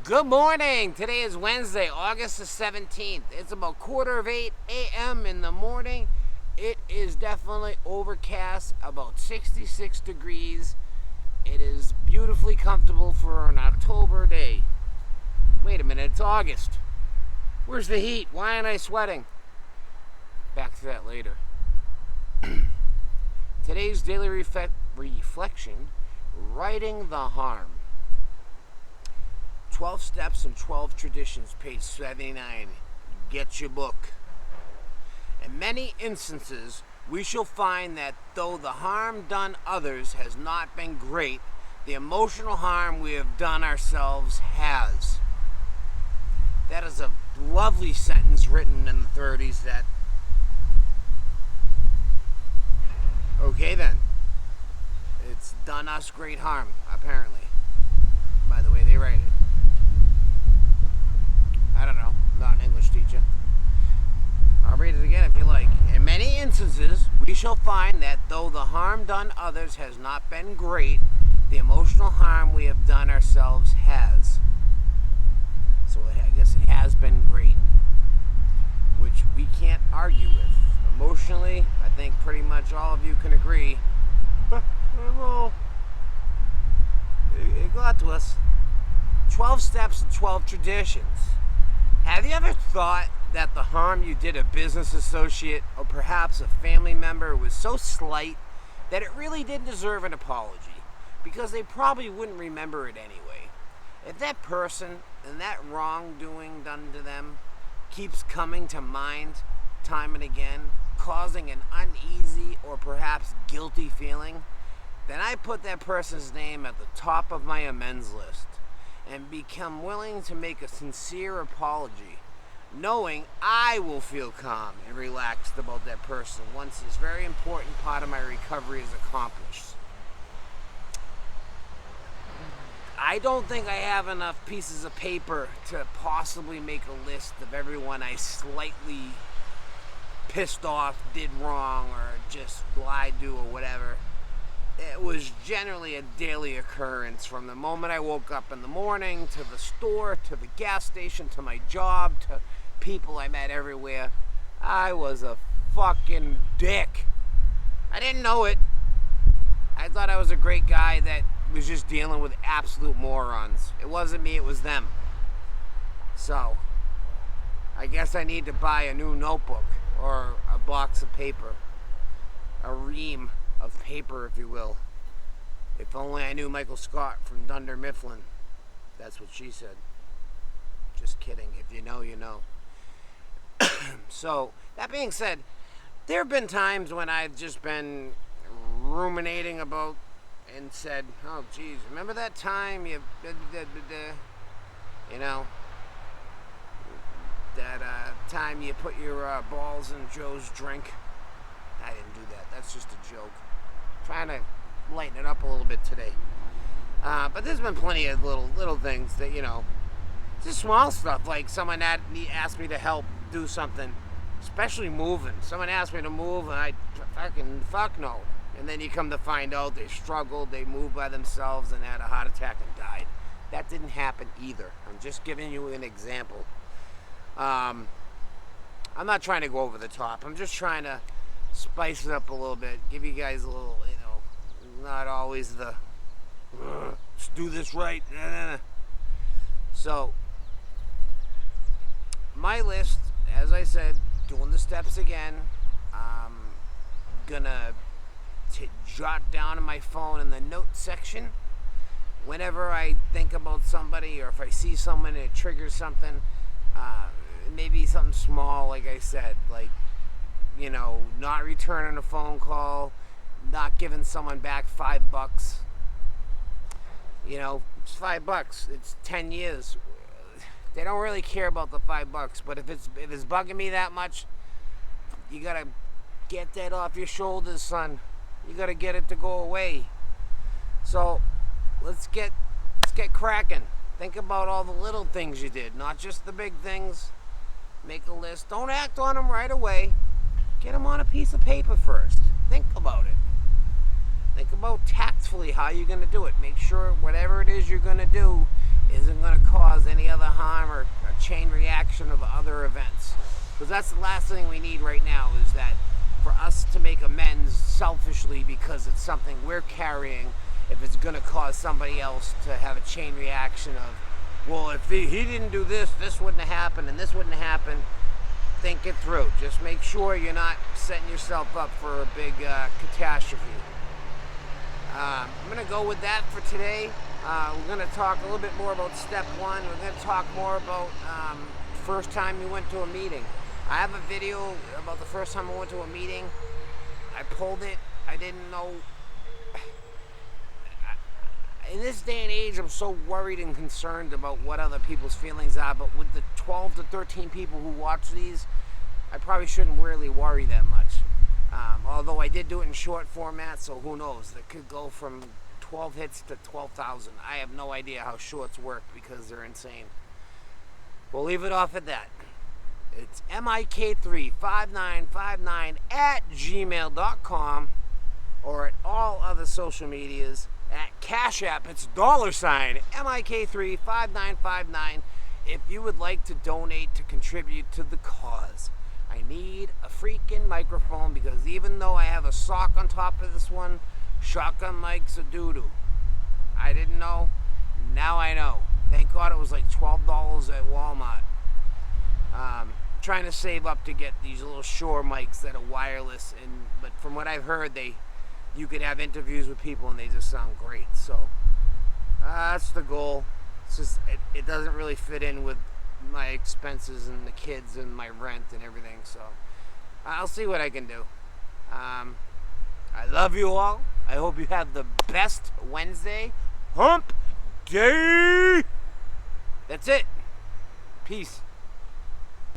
Good morning. Today is Wednesday, August the 17th. It's about 7:45 a.m. in the morning. It is definitely overcast, about 66 degrees. It is beautifully comfortable for an October day. Wait a minute, it's August. Where's the heat? Why aren't I sweating? Back to that later. Today's daily reflection, righting the harm. 12 Steps and 12 Traditions, page 79. Get your book. In many instances, we shall find that though the harm done others has not been great, the emotional harm we have done ourselves has. That is a lovely sentence written in the 30s that... Okay then. It's done us great harm, apparently. By the way they write it. I don't know, I'm not an English teacher. I'll read it again if you like. In many instances, we shall find that though the harm done others has not been great, the emotional harm we have done ourselves has. So I guess it has been great, which we can't argue with. Emotionally, I think pretty much all of you can agree. It got to us. 12 Steps and 12 Traditions. Have you ever thought that the harm you did a business associate or perhaps a family member was so slight that it really didn't deserve an apology? Because they probably wouldn't remember it anyway. If that person and that wrongdoing done to them keeps coming to mind time and again, causing an uneasy or perhaps guilty feeling, then I put that person's name at the top of my amends list and become willing to make a sincere apology, knowing I will feel calm and relaxed about that person once this very important part of my recovery is accomplished. I don't think I have enough pieces of paper to possibly make a list of everyone I slightly pissed off, did wrong, or just lied to, or whatever. It was generally a daily occurrence from the moment I woke up in the morning, to the store, to the gas station, to my job, to people I met everywhere. I was a fucking dick. I didn't know it. I thought I was a great guy that was just dealing with absolute morons. It wasn't me, it was them. So, I guess I need to buy a new notebook, or a box of paper. A ream of paper, if you will. If only I knew Michael Scott from Dunder Mifflin. That's what she said. Just kidding. If you know, you know. So, that being said, there have been times when I've just been ruminating about and said, oh geez, remember that time you know, that time you put your balls in Joe's drink? I didn't do that. That's just a joke. Trying to lighten it up a little bit today. But there's been plenty of little things that, you know, just small stuff, like someone asked me to help do something, especially moving. Someone asked me to move, and I fuck no. And then you come to find out they struggled, they moved by themselves, and had a heart attack and died. That didn't happen either. I'm just giving you an example. I'm not trying to go over the top. I'm just trying to spice it up a little bit, give you guys a little, you know, not always the let's do this right. So, my list, as I said, doing the steps again. I'm gonna jot down in my phone in the notes section whenever I think about somebody, or if I see someone and it triggers something. Maybe something small, like I said, like, you know, not returning a phone call, not giving someone back $5. You know, it's $5. It's 10 years. They don't really care about the $5, but if it's bugging me that much, you gotta get that off your shoulders, son. You gotta get it to go away. So let's get cracking. Think about all the little things you did, not just the big things. Make a list. Don't act on them right away. Get them on a piece of paper first. Think about it. Think about tactfully how you're going to do it. Make sure whatever it is you're going to do isn't going to cause any Because that's the last thing we need right now, is that for us to make amends selfishly because it's something we're carrying, if it's going to cause somebody else to have a chain reaction of, well, if he didn't do this, this wouldn't have happened, and this wouldn't have happened. Think it through. Just make sure you're not setting yourself up for a big catastrophe. I'm going to go with that for today. We're going to talk a little bit more about step one. We're going to talk more about first time you went to a meeting. I have a video about the first time I went to a meeting. I pulled it. I didn't know. In this day and age, I'm so worried and concerned about what other people's feelings are, but with the 12 to 13 people who watch these, I probably shouldn't really worry that much. Although I did do it in short format, so who knows? It could go from 12 hits to 12,000. I have no idea how shorts work because they're insane. We'll leave it off at that. It's Mike5959 at gmail.com or at all other social medias. At Cash App, it's $Mik35959 if you would like to donate to contribute to the cause. I need a freaking microphone because even though I have a sock on top of this one, shotgun mic's a doo-doo. I didn't know. Now I know. Thank God it was like $12 at Walmart. Trying to save up to get these little Shure mics that are wireless, but from what I've heard, you could have interviews with people and they just sound great. So that's the goal. It's just it doesn't really fit in with my expenses and the kids and my rent and everything. So I'll see what I can do. I love you all. I hope you have the best Wednesday. Hump Day. That's it. Peace.